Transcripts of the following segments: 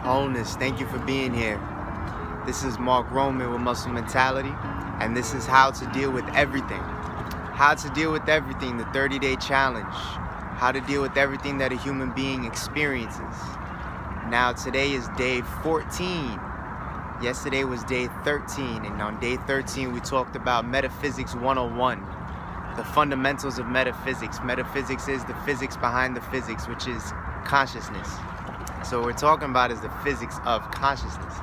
Wholeness, thank you for being here. This is Mark Roman with Muscle Mentality, and this is how to deal with everything. How to deal with everything, the 30-day challenge. How to deal with everything that a human being experiences. Now today is day 14. Yesterday was day 13, and on day 13 we talked about Metaphysics 101. The fundamentals of metaphysics. Metaphysics is the physics behind the physics, which is consciousness. So what we're talking about is the physics of consciousness.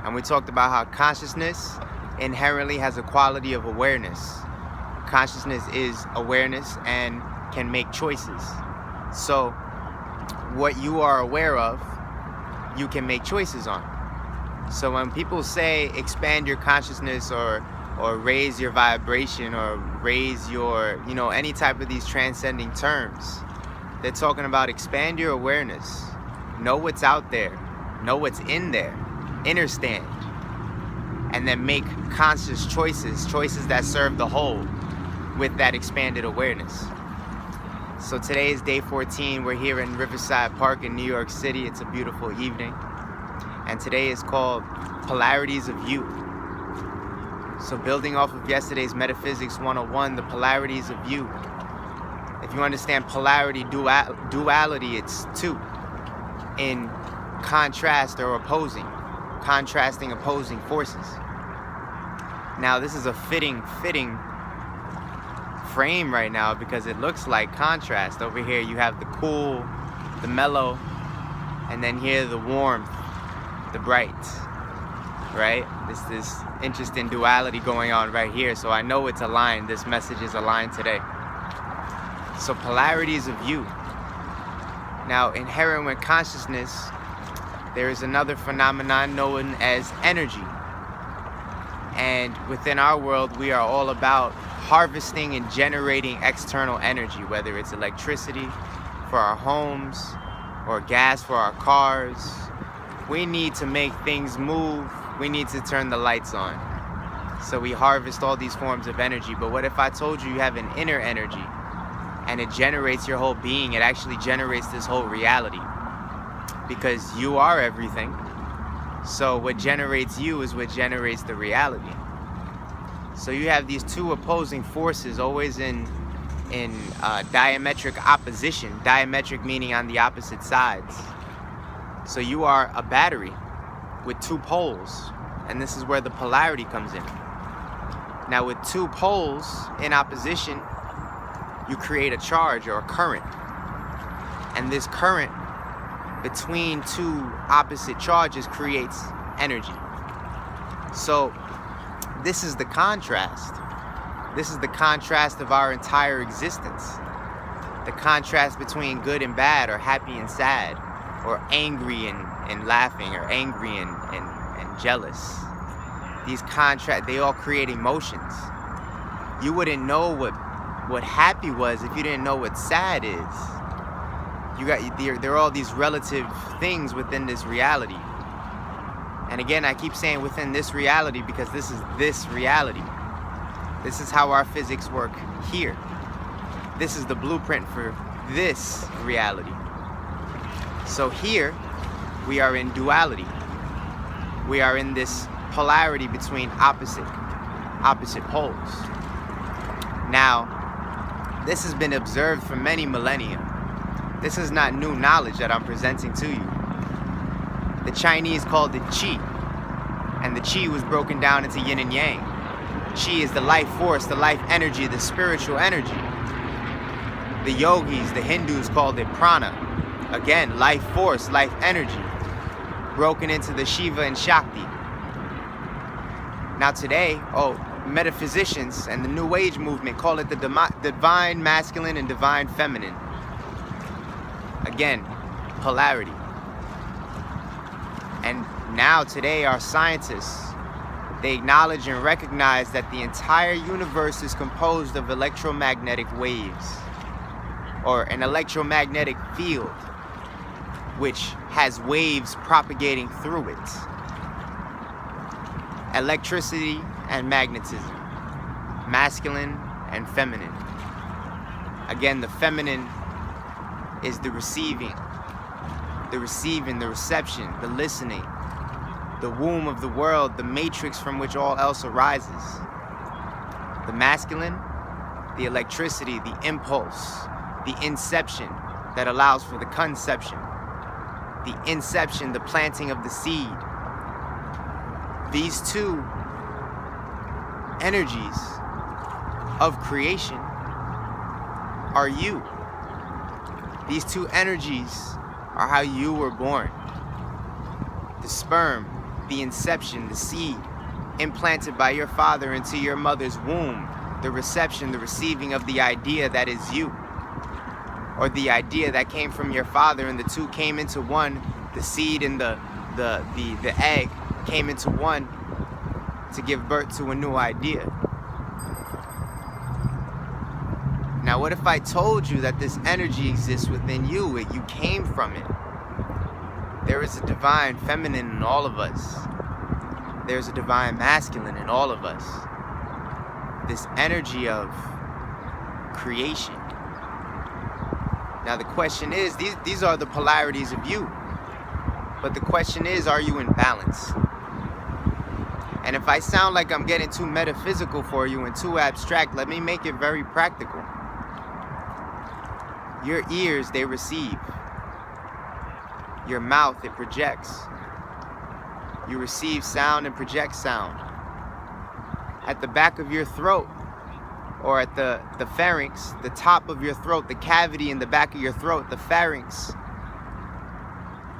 And we talked about how consciousness inherently has a quality of awareness. Consciousness is awareness and can make choices. So what you are aware of, you can make choices on. So when people say expand your consciousness or raise your vibration or raise your, any type of these transcending terms, they're talking about expand your awareness. Know what's out there. Know what's in there. Understand. And then make conscious choices that serve the whole with that expanded awareness. So today is day 14. We're here in Riverside Park in New York City. It's a beautiful evening. And today is called Polarities of You. So building off of yesterday's Metaphysics 101, the polarities of you. If you understand polarity, duality, it's two. In contrast or opposing, contrasting opposing forces. Now this is a fitting frame right now because it looks like contrast. Over here you have the cool, the mellow, and then here the warmth, the bright, right? This interesting duality going on right here. So I know it's aligned. This message is aligned today. So polarities of you. Now, inherent with consciousness, there is another phenomenon known as energy. And within our world, we are all about harvesting and generating external energy, whether it's electricity for our homes or gas for our cars. We need to make things move. We need to turn the lights on. So we harvest all these forms of energy. But what if I told you you have an inner energy? And it generates your whole being. It actually generates this whole reality. Because you are everything. So what generates you is what generates the reality. So you have these two opposing forces always in diametric opposition. Diametric meaning on the opposite sides. So you are a battery with two poles. And this is where the polarity comes in. Now with two poles in opposition, you create a charge or a current. And this current between two opposite charges creates energy. So this is the contrast. This is the contrast of our entire existence. The contrast between good and bad, or happy and sad, or angry and laughing, or angry and jealous. These contrast, they all create emotions. You wouldn't know what happy was if you didn't know what sad is. There are all these relative things within this reality. And again, I keep saying within this reality because this is this reality. This is how our physics work here. This is the blueprint for this reality. So here, we are in duality. We are in this polarity between opposite poles. Now, this has been observed for many millennia. This is not new knowledge that I'm presenting to you. The Chinese called it Qi, and the Qi was broken down into yin and yang. Qi is the life force, the life energy, the spiritual energy. The yogis, the Hindus called it prana. Again, life force, life energy, broken into the Shiva and Shakti. Now today, metaphysicians and the New Age movement call it the divine masculine and divine feminine. Again, polarity. And now today our scientists, they acknowledge and recognize that the entire universe is composed of electromagnetic waves, or an electromagnetic field, which has waves propagating through it. Electricity and magnetism, masculine and feminine. Again, the feminine is the receiving, the receiving, the reception, the listening, the womb of the world, the matrix from which all else arises. The masculine, the electricity, the impulse, the inception that allows for the conception. The inception, the planting of the seed. These two energies of creation are you. These two energies are how you were born. The sperm, the inception, the seed, implanted by your father into your mother's womb. The reception, the receiving of the idea that is you. Or the idea that came from your father, and the two came into one. The seed and the egg came into one to give birth to a new idea. Now, what if I told you that this energy exists within you? You came from it. There is a divine feminine in all of us. There's a divine masculine in all of us. This energy of creation. Now the question is, these are the polarities of you. But the question is, are you in balance? And if I sound like I'm getting too metaphysical for you and too abstract, let me make it very practical. Your ears, they receive. Your mouth, it projects. You receive sound and project sound. At the back of your throat, or at the pharynx, the top of your throat, the cavity in the back of your throat, the pharynx,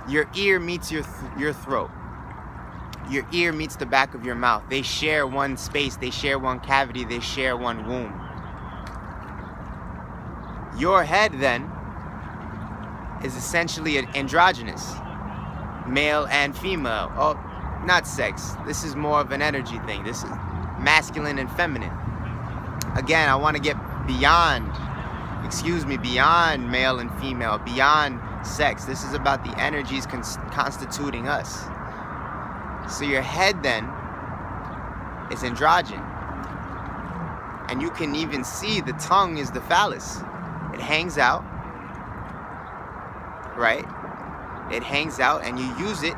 your ear meets your throat. Your ear meets the back of your mouth. They share one space, they share one cavity, they share one womb. Your head, then, is essentially androgynous, male and female. Oh, not sex. This is more of an energy thing. This is masculine and feminine. Again, I want to get beyond male and female, beyond sex. This is about the energies constituting us. So your head, then, is androgen. And you can even see the tongue is the phallus. It hangs out, right? It hangs out, and you use it.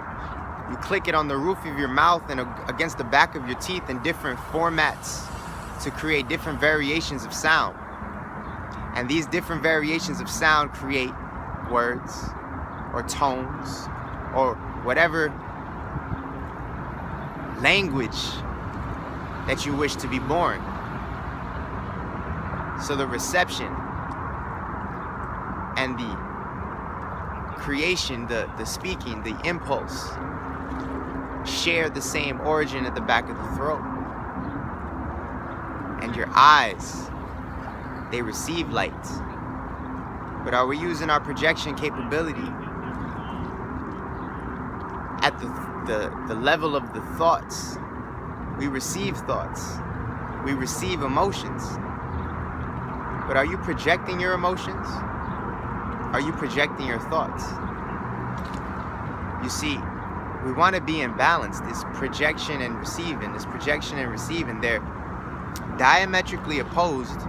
You click it on the roof of your mouth and against the back of your teeth in different formats to create different variations of sound. And these different variations of sound create words or tones or whatever language that you wish to be born. So the reception and the creation, the speaking, the impulse share the same origin at the back of the throat. And your eyes, they receive light. But are we using our projection capability at the level of the thoughts? We receive thoughts. We receive emotions. But are you projecting your emotions? Are you projecting your thoughts? You see, we want to be in balance. This projection and receiving, they're diametrically opposed,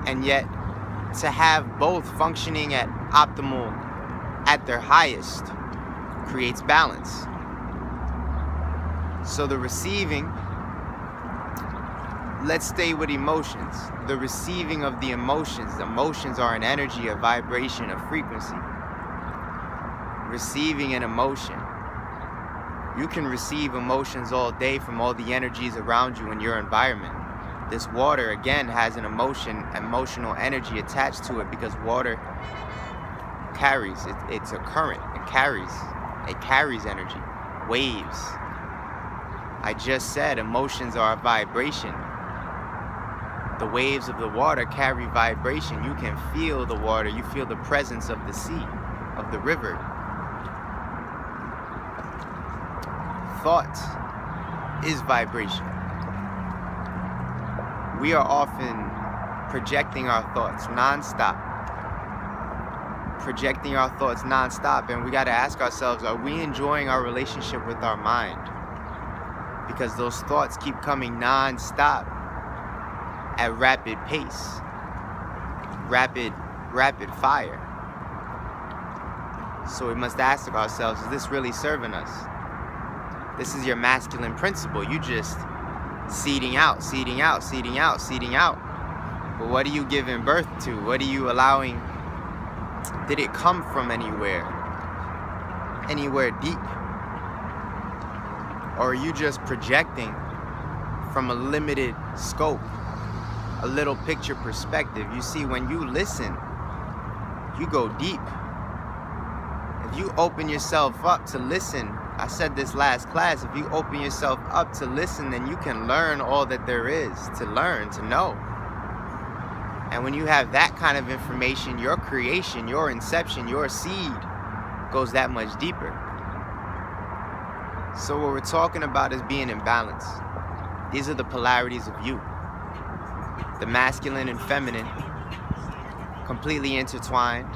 and yet to have both functioning at optimal, at their highest, creates balance. So the receiving, let's stay with emotions. The receiving of the emotions are an energy, a vibration, a frequency. Receiving an emotion. You can receive emotions all day from all the energies around you in your environment. This water, again, has an emotional energy attached to it, because water carries, it's a current, it carries energy, waves. I just said emotions are a vibration. The waves of the water carry vibration. You can feel the water, you feel the presence of the sea, of the river. Thought is vibration. We are often projecting our thoughts non-stop. And we got to ask ourselves, are we enjoying our relationship with our mind? Because those thoughts keep coming non-stop at rapid pace, rapid fire. So we must ask ourselves, is this really serving us? This is your masculine principle. You just seeding out, seeding out, seeding out, seeding out. But what are you giving birth to? What are you allowing? Did it come from anywhere? Anywhere deep? Or are you just projecting from a limited scope, a little picture perspective? You see, when you listen, you go deep. If you open yourself up to listen, I said this last class, if you open yourself up to listen, then you can learn all that there is to learn, to know. And when you have that kind of information, your creation, your inception, your seed goes that much deeper. So what we're talking about is being in balance. These are the polarities of you. The masculine and feminine, completely intertwined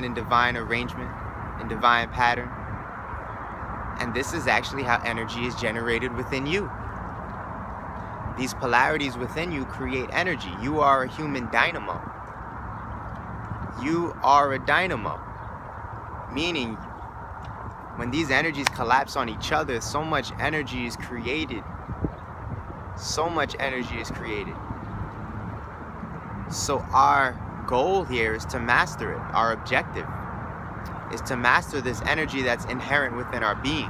in divine arrangement, in divine pattern. And this is actually how energy is generated within you. These polarities within you create energy. You are a human dynamo. You are a dynamo. Meaning, when these energies collapse on each other, so much energy is created. So much energy is created. So our goal here is to master it. Our objective is to master this energy that's inherent within our being.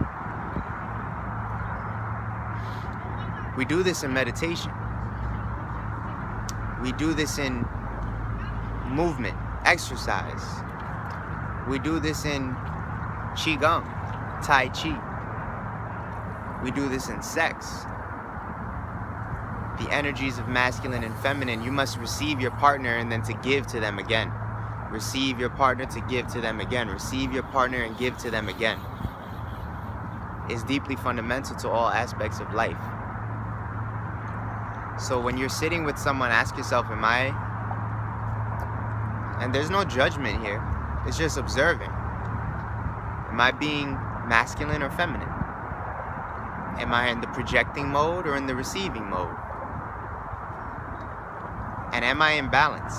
We do this in meditation. We do this in movement, exercise. We do this in Qigong, Tai Chi. We do this in sex. The energies of masculine and feminine, you must receive your partner and then to give to them again. Receive your partner to give to them again. Receive your partner and give to them again. It's deeply fundamental to all aspects of life. So when you're sitting with someone, ask yourself, am I... And there's no judgment here. It's just observing. Am I being masculine or feminine? Am I in the projecting mode or in the receiving mode? And am I in balance?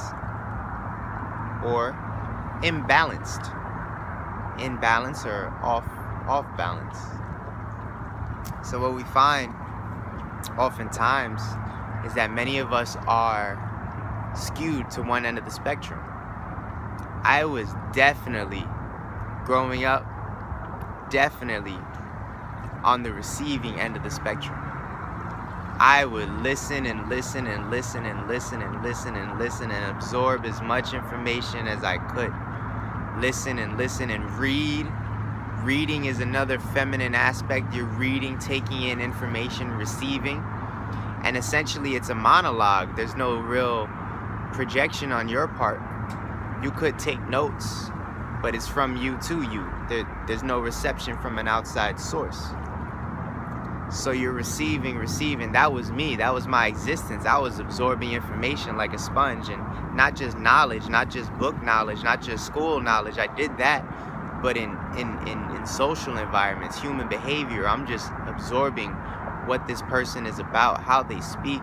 Or imbalanced? In balance or off balance? So what we find oftentimes is that many of us are skewed to one end of the spectrum. I was definitely, growing up, definitely on the receiving end of the spectrum. I would listen and listen and listen and listen and listen and listen and absorb as much information as I could. Listen and listen and read. Reading is another feminine aspect. You're reading, taking in information, receiving. And essentially it's a monologue. There's no real projection on your part. You could take notes, but it's from you to you. There's no reception from an outside source. So you're receiving. That was me. That was my existence. I was absorbing information like a sponge, and not just knowledge, not just book knowledge, not just school knowledge. I did that, but in social environments, human behavior, I'm just absorbing what this person is about, how they speak,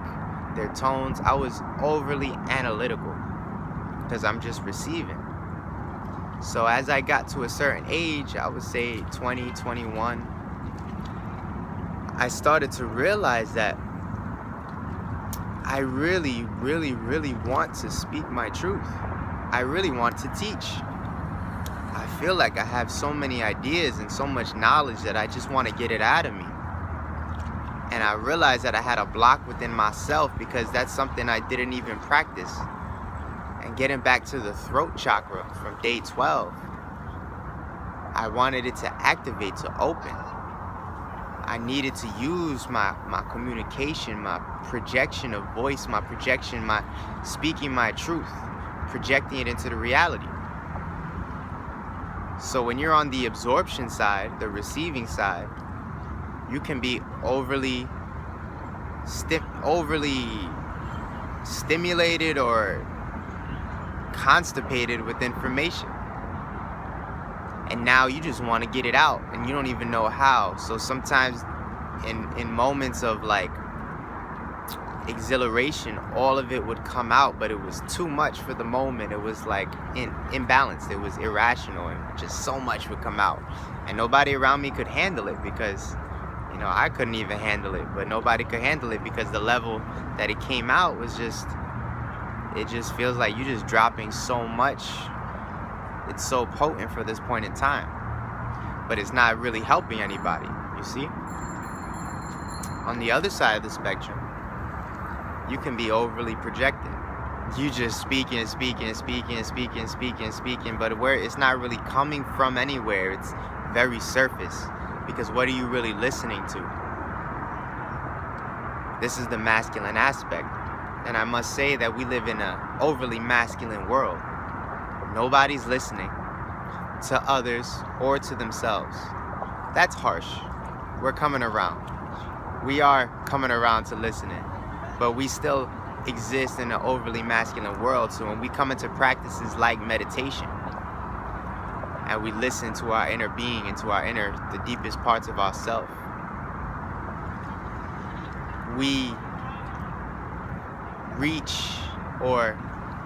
their tones. I was overly analytical because I'm just receiving. So as I got to a certain age, I would say 20, 21, I started to realize that I really, really, really want to speak my truth. I really want to teach. I feel like I have so many ideas and so much knowledge that I just want to get it out of me. And I realized that I had a block within myself because that's something I didn't even practice. And getting back to the throat chakra from day 12, I wanted it to activate, to open. I needed to use my communication, my projection of voice, my projection, my speaking my truth, projecting it into the reality. So when you're on the absorption side, the receiving side, you can be overly stimulated or constipated with information. And now you just want to get it out and you don't even know how. So sometimes in moments of like exhilaration, all of it would come out, but it was too much for the moment. It was like imbalanced. It was irrational, and just so much would come out, and nobody around me could handle it, because I couldn't even handle it, but nobody could handle it because the level that it came out was just, it just feels like you're just dropping so much. It's so potent for this point in time, but it's not really helping anybody, you see? On the other side of the spectrum, you can be overly projected. You just speaking, but where it's not really coming from anywhere. It's very surface, because what are you really listening to? This is the masculine aspect, and I must say that we live in an overly masculine world. Nobody's listening to others or to themselves. That's harsh. We're coming around. We are coming around to listening, but we still exist in an overly masculine world. So when we come into practices like meditation, and we listen to our inner being and to our inner, the deepest parts of ourself, we reach, or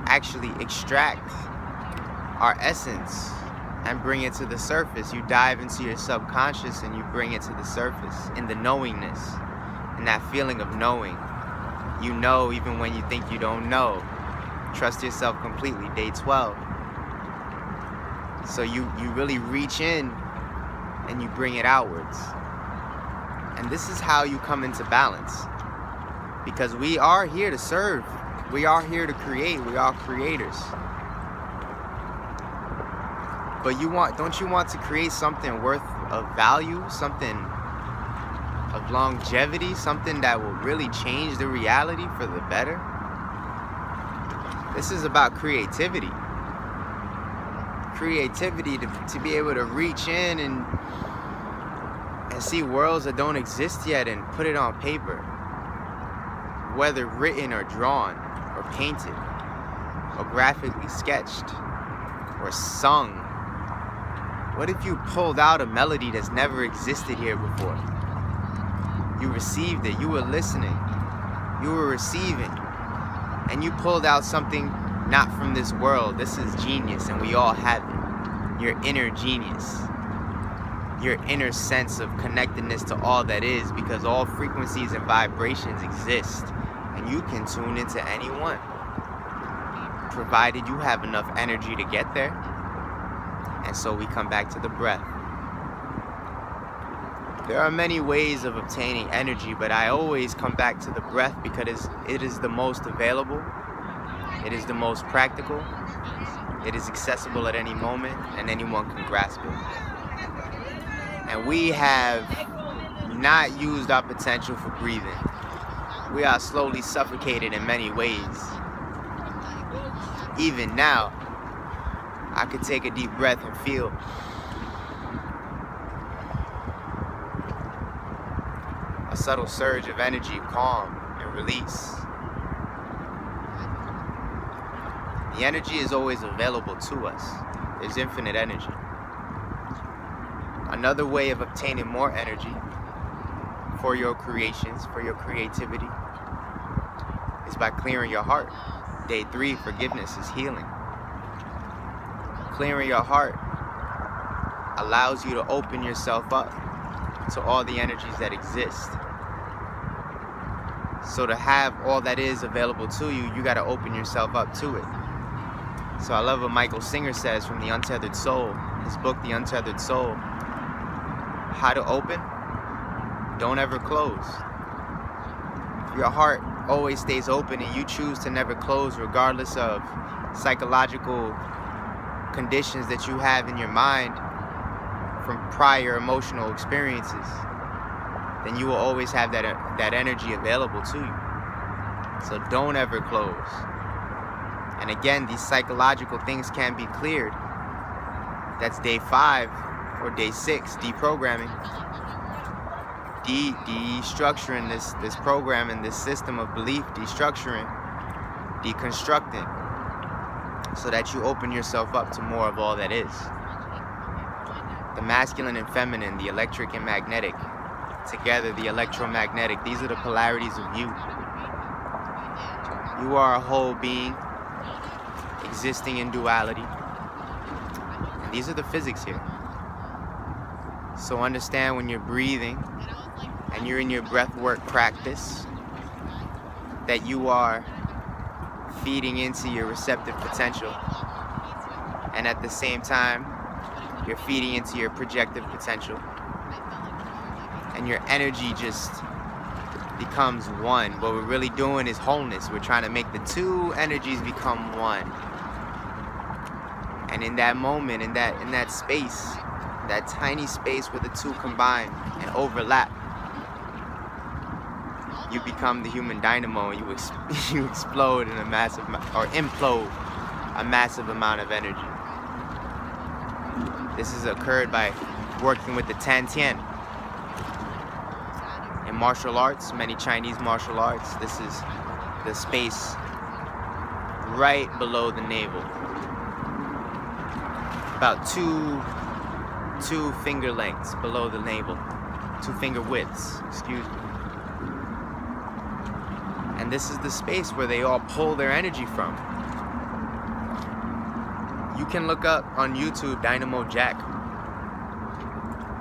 actually extract, our essence and bring it to the surface. You dive into your subconscious and you bring it to the surface in the knowingness, and that feeling of knowing. You know even when you think you don't know. Trust yourself completely, day 12. So you really reach in and you bring it outwards. And this is how you come into balance. Because we are here to serve. We are here to create. We are creators. But don't you want to create something worth of value, something of longevity, something that will really change the reality for the better? This is about creativity. Creativity to be able to reach in and see worlds that don't exist yet and put it on paper, whether written or drawn or painted or graphically sketched or sung. What if you pulled out a melody that's never existed here before? You received it, you were listening, you were receiving, and you pulled out something not from this world. This is genius, and we all have it. Your inner genius, your inner sense of connectedness to all that is, because all frequencies and vibrations exist, and you can tune into any one, provided you have enough energy to get there. And so we come back to the breath. There are many ways of obtaining energy, but I always come back to the breath because it is the most available, it is the most practical, it is accessible at any moment, and anyone can grasp it. And we have not used our potential for breathing. We are slowly suffocated in many ways. Even now, I could take a deep breath and feel a subtle surge of energy, calm and release. The energy is always available to us. There's infinite energy. Another way of obtaining more energy for your creations, for your creativity, is by clearing your heart. Day 3, forgiveness is healing. Clearing your heart allows you to open yourself up to all the energies that exist. So to have all that is available to you, you got to open yourself up to it. So I love what Michael Singer says from The Untethered Soul, his book, The Untethered Soul. How to open? Don't ever close. If your heart always stays open and you choose to never close, regardless of psychological conditions that you have in your mind from prior emotional experiences, then you will always have that energy available to you. So don't ever close. And again, these psychological things can be cleared. That's day 5 or day 6, deprogramming. Destructuring this program and this system of belief, destructuring, deconstructing, so that you open yourself up to more of all that is. The masculine and feminine, the electric and magnetic, together the electromagnetic, these are the polarities of you. You are a whole being existing in duality. And these are the physics here. So understand when you're breathing and you're in your breath work practice that you are feeding into your receptive potential, and at the same time you're feeding into your projective potential, and your energy just becomes one. What we're really doing is wholeness. We're trying to make the two energies become one. And in that moment, in that space, that tiny space where the two combine and overlap, you become the human dynamo, and you explode in a massive, or implode a massive amount of energy. This has occurred by working with the Tantien. In martial arts, many Chinese martial arts, this is the space right below the navel. About two finger lengths below the navel. 2 finger widths, excuse me. And this is the space where they all pull their energy from. You can look up on YouTube Dynamo Jack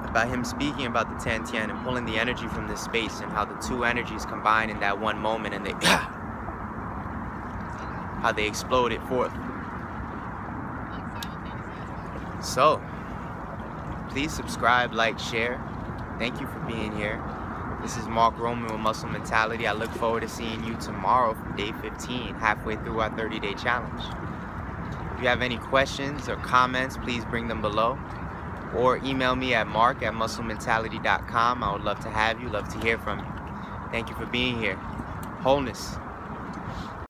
about him speaking about the Tantien and pulling the energy from this space, and how the two energies combine in that one moment, and how they explode it forth. So, please subscribe, like, share. Thank you for being here. This is Mark Roman with Muscle Mentality. I look forward to seeing you tomorrow for day 15, halfway through our 30-day challenge. If you have any questions or comments, please bring them below. Or email me at mark@musclementality.com. I would love to have you, love to hear from you. Thank you for being here. Wholeness.